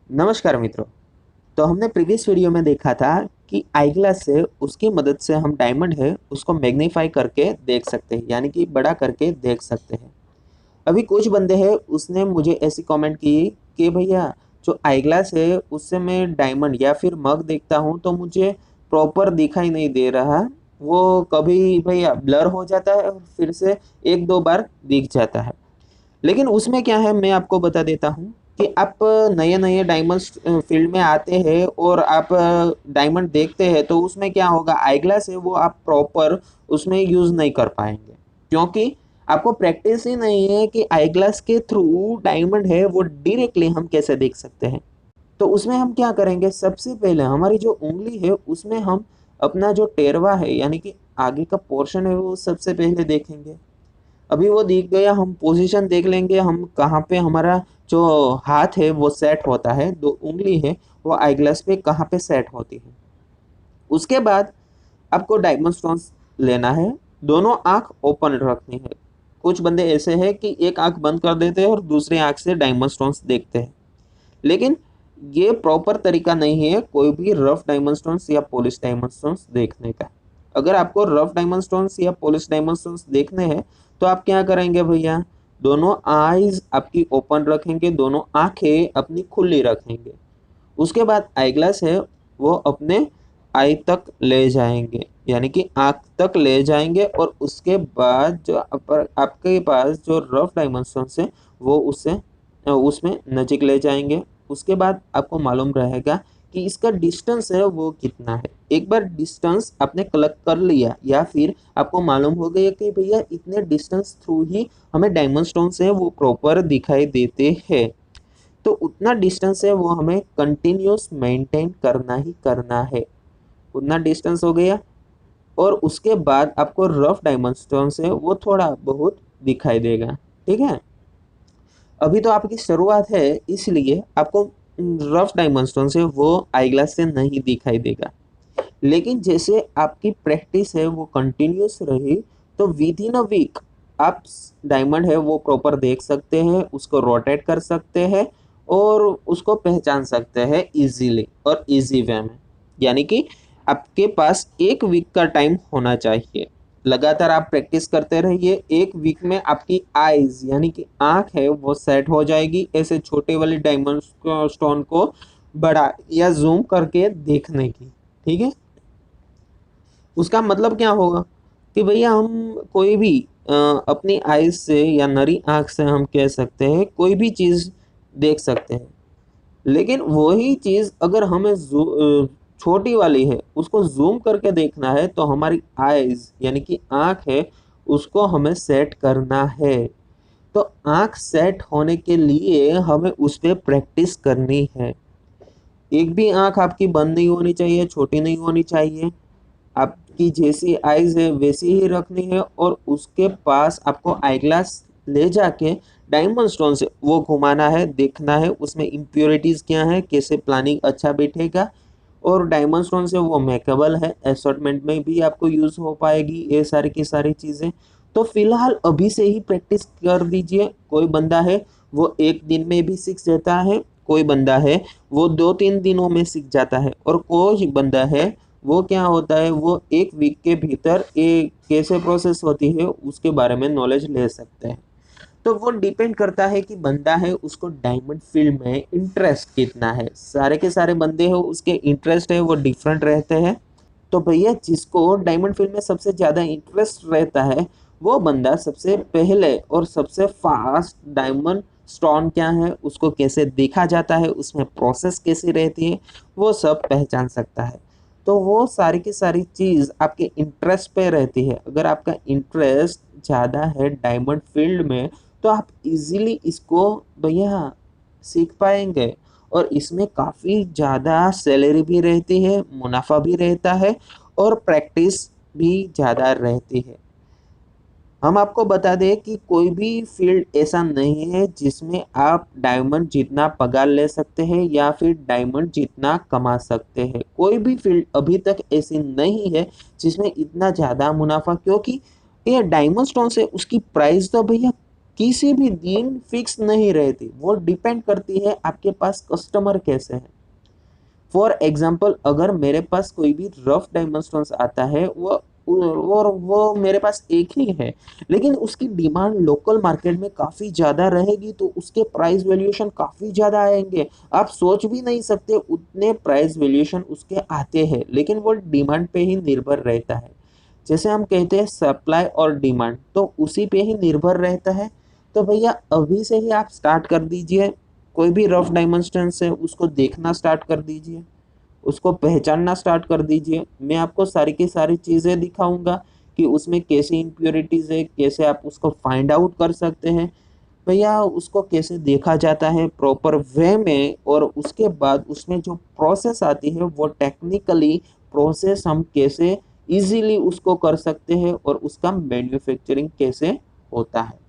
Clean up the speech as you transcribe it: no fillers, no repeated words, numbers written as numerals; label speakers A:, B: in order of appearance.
A: नमस्कार मित्रों। तो हमने प्रीवियस वीडियो में देखा था कि आई ग्लास से उसकी मदद से हम डायमंड है उसको मैग्नीफाई करके देख सकते हैं, यानी कि बड़ा करके देख सकते हैं। अभी कुछ बंदे हैं उसने मुझे ऐसी कमेंट की कि भैया जो आई ग्लास है उससे मैं डायमंड या फिर मग देखता हूँ तो मुझे प्रॉपर दिखाई नहीं दे रहा। वो कभी भैया ब्लर हो जाता है और फिर से एक दो बार दिख जाता है। लेकिन उसमें क्या है मैं आपको बता देता हूँ कि आप नए नए डायमंड फील्ड में आते हैं और आप डायमंड देखते हैं तो उसमें क्या होगा, आई ग्लास है वो आप प्रॉपर उसमें यूज़ नहीं कर पाएंगे, क्योंकि आपको प्रैक्टिस ही नहीं है कि आई ग्लास के थ्रू डायमंड है वो डायरेक्टली हम कैसे देख सकते हैं। तो उसमें हम क्या करेंगे, सबसे पहले हमारी जो उंगली है उसमें हम अपना जो टेरवा है यानी कि आगे का पोर्शन है वो सबसे पहले देखेंगे। अभी वो दिख गया, हम पोजीशन देख लेंगे, हम कहाँ पे हमारा जो हाथ है वो सेट होता है, दो उंगली है वो आई ग्लास पे कहाँ पे सेट होती है। उसके बाद आपको डायमंड स्टोन्स लेना है, दोनों आंख ओपन रखनी है। कुछ बंदे ऐसे हैं कि एक आंख बंद कर देते हैं और दूसरी आंख से डायमंड स्टोन्स देखते हैं, लेकिन ये प्रॉपर तरीका नहीं है कोई भी रफ डायमंड स्टोन्स या पॉलिश डायमंड स्टोन्स देखने का। अगर आपको रफ डायमंड स्टोन्स या पॉलिश डायमंड स्टोन्स देखने हैं तो आप क्या करेंगे भैया, दोनों आईज आपकी ओपन रखेंगे, दोनों आंखें अपनी खुली रखेंगे। उसके बाद आई ग्लास है वो अपने आई तक ले जाएंगे, यानी कि आंख तक ले जाएंगे, और उसके बाद जो आपके पास जो रफ डायमेंशंस है वो उससे उसमें नजीक ले जाएंगे। उसके बाद आपको मालूम रहेगा कि इसका डिस्टेंस है वो कितना है। एक बार डिस्टेंस आपने कलेक्ट कर लिया या फिर आपको मालूम हो गया कि भैया इतने डिस्टेंस थ्रू ही हमें डायमंड स्टोन्स है वो प्रॉपर दिखाई देते हैं, तो उतना डिस्टेंस है वो हमें कंटिन्यूस मेंटेन करना ही करना है। उतना डिस्टेंस हो गया और उसके बाद आपको रफ डायमंड स्टोन से वो थोड़ा बहुत दिखाई देगा। ठीक है, अभी तो आपकी शुरुआत है इसलिए आपको रफ डायमंड स्टोन से वो आई ग्लास से नहीं दिखाई देगा। लेकिन जैसे आपकी प्रैक्टिस है वो कंटिन्यूस रही तो विद इन अ वीक आप डायमंड है वो प्रॉपर देख सकते हैं, उसको रोटेट कर सकते हैं और उसको पहचान सकते हैं इजीली और इजी वे में। यानी कि आपके पास एक वीक का टाइम होना चाहिए। लगातार आप प्रैक्टिस करते रहिए, एक वीक में आपकी आईज यानी कि आंख है वो सेट हो जाएगी ऐसे छोटे वाले डायमंड स्टोन को बड़ा या जूम करके देखने की। ठीक है, उसका मतलब क्या होगा कि भैया हम कोई भी अपनी आइज से या नरी आंख से हम कह सकते हैं कोई भी चीज देख सकते हैं, लेकिन वही चीज अगर हमें छोटी वाली है उसको जूम करके देखना है तो हमारी आइज यानी कि आंख है उसको हमें सेट करना है। तो आंख सेट होने के लिए हमें उस पर प्रैक्टिस करनी है। एक भी आंख आपकी बंद नहीं होनी चाहिए, छोटी नहीं होनी चाहिए, आपकी जैसी आईज है वैसी ही रखनी है। और उसके पास आपको आई ग्लास ले जाके डायमंड स्टोन से वो घुमाना है, देखना है उसमें इम्प्योरिटीज क्या है, कैसे प्लानिंग अच्छा बैठेगा। और डायमंड स्टोन से वो मेकेबल है, असॉर्टमेंट में भी आपको यूज हो पाएगी ये सारी की सारी चीजें। तो फिलहाल अभी से ही प्रैक्टिस कर दीजिए। कोई बंदा है वो एक दिन में भी सीख जाता है, कोई बंदा है वो दो तीन दिनों में सीख जाता है, और कोई बंदा है वो क्या होता है वो एक वीक के भीतर ये कैसे प्रोसेस होती है उसके बारे में नॉलेज ले सकते हैं। तो वो डिपेंड करता है कि बंदा है उसको डायमंड फील्ड में इंटरेस्ट कितना है। सारे के सारे बंदे हो उसके इंटरेस्ट है वो डिफरेंट रहते हैं। तो भैया जिसको डायमंड फील्ड में सबसे ज़्यादा इंटरेस्ट रहता है वो बंदा सबसे पहले और सबसे फास्ट डायमंड स्टोन क्या है, उसको कैसे देखा जाता है, उसमें प्रोसेस कैसी रहती है, वो सब पहचान सकता है। तो वो सारी की सारी चीज़ आपके इंटरेस्ट पे रहती है। अगर आपका इंटरेस्ट ज़्यादा है डायमंड फील्ड में तो आप इजीली इसको भैया सीख पाएंगे, और इसमें काफ़ी ज़्यादा सैलरी भी रहती है, मुनाफा भी रहता है और प्रैक्टिस भी ज़्यादा रहती है। हम आपको बता दें कि कोई भी फील्ड ऐसा नहीं है जिसमें आप डायमंड जितना पगार ले सकते हैं या फिर डायमंड जितना कमा सकते हैं। कोई भी फील्ड अभी तक ऐसी नहीं है जिसमें इतना ज़्यादा मुनाफा, क्योंकि ये डायमंड स्टोन से उसकी प्राइस तो भैया किसी भी दिन फिक्स नहीं रहती, वो डिपेंड करती है आपके पास कस्टमर कैसे है। फॉर एग्जाम्पल, अगर मेरे पास कोई भी रफ डायमंड स्टोन्स आता है, वो मेरे पास एक ही है, लेकिन उसकी डिमांड लोकल मार्केट में काफ़ी ज़्यादा रहेगी, तो उसके प्राइस वैल्यूएशन काफ़ी ज़्यादा आएंगे। आप सोच भी नहीं सकते उतने प्राइस वैल्यूएशन उसके आते हैं, लेकिन वो डिमांड पे ही निर्भर रहता है। जैसे हम कहते हैं सप्लाई और डिमांड, तो उसी पे ही निर्भर रहता है। तो भैया अभी से ही आप स्टार्ट कर दीजिए, कोई भी रफ डायमेंशंस है उसको देखना स्टार्ट कर दीजिए, उसको पहचानना स्टार्ट कर दीजिए। मैं आपको सारी की सारी चीज़ें दिखाऊंगा कि उसमें कैसे इम्प्योरिटीज है, कैसे आप उसको फाइंड आउट कर सकते हैं भैया, उसको कैसे देखा जाता है प्रॉपर वे में, और उसके बाद उसमें जो प्रोसेस आती है वो टेक्निकली प्रोसेस हम कैसे इजीली उसको कर सकते हैं और उसका मैन्युफैक्चरिंग कैसे होता है।